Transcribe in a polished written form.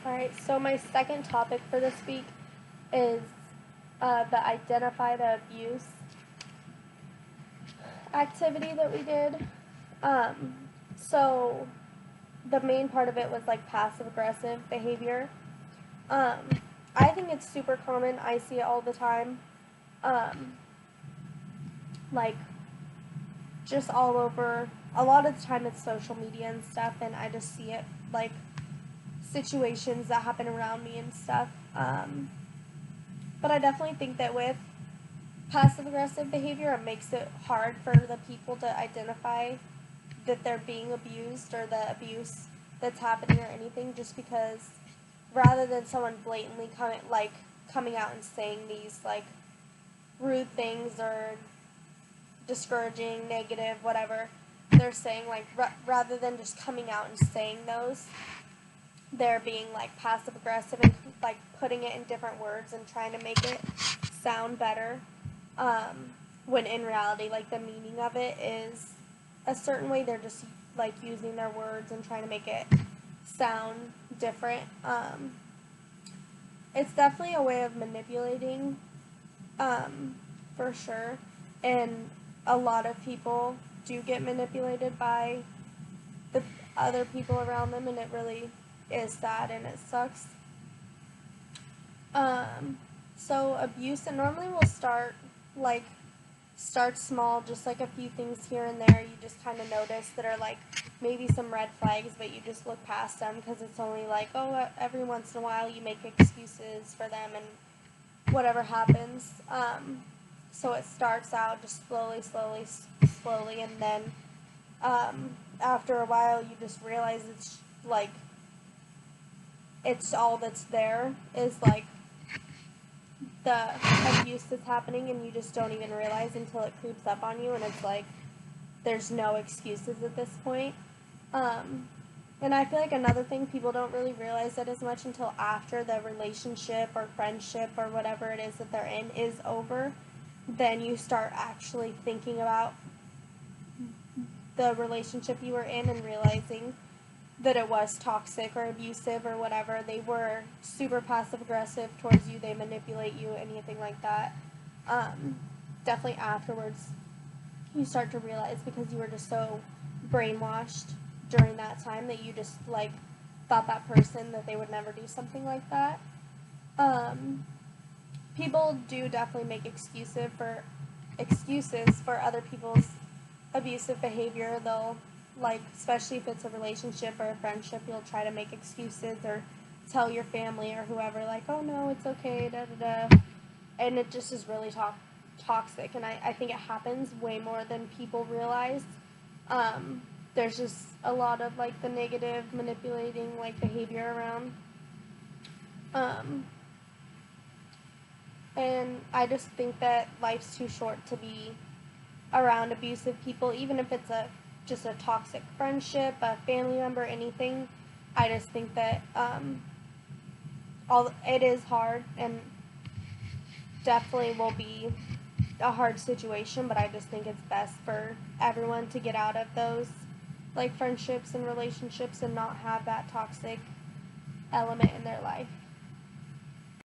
Alright, so my second topic for this week is the identify the abuse activity that we did. So the main part of it was like passive aggressive behavior. Um, I think it's super common. I see it all the time. Um, like just all over. A lot of the time it's social media and stuff, and I just see it like situations that happen around me and stuff. But I definitely think that with passive aggressive behavior, it makes it hard for the people to identify that they're being abused or the abuse that's happening or anything, just because rather than someone blatantly coming out and saying these like rude things or discouraging, negative, whatever they're saying, like rather than just coming out and saying those, they're being like passive aggressive and like putting it in different words and trying to make it sound better. When in reality, like the meaning of it is a certain way. They're just like using their words and trying to make it sound different. It's definitely a way of manipulating, for sure. And a lot of people do get manipulated by the other people around them, and it really is sad and it sucks. So abuse, it normally will like start small, just like a few things here and there. You just kind of notice that are like maybe some red flags, but you just look past them because it's only like, oh, every once in a while you make excuses for them and whatever happens. So it starts out just slowly, and then after a while you just realize it's like it's all that's there is like the abuse that's happening, and you just don't even realize until it creeps up on you, and it's like there's no excuses at this point. Um, and I feel like another thing, people don't really realize that as much until after the relationship or friendship or whatever it is that they're in is over. Then you start actually thinking about the relationship you were in and realizing that it was toxic or abusive or whatever. They were super passive aggressive towards you, they manipulate you, anything like that. Um, Definitely afterwards, you start to realize, because you were just so brainwashed during that time, that you just like thought that person, that they would never do something like that. Um, People do definitely make excuses for other people's abusive behavior. They'll, like, especially if it's a relationship or a friendship, you'll try to make excuses or tell your family or whoever, like, oh no, it's okay, da da da. And it just is really toxic. And I think it happens way more than people realize. There's just a lot of like the negative manipulating like behavior around. Um, and I just think that life's too short to be around abusive people, even if it's just a toxic friendship, a family member, anything. I just think that all it is hard, and definitely will be a hard situation. But I just think it's best for everyone to get out of those like friendships and relationships and not have that toxic element in their life.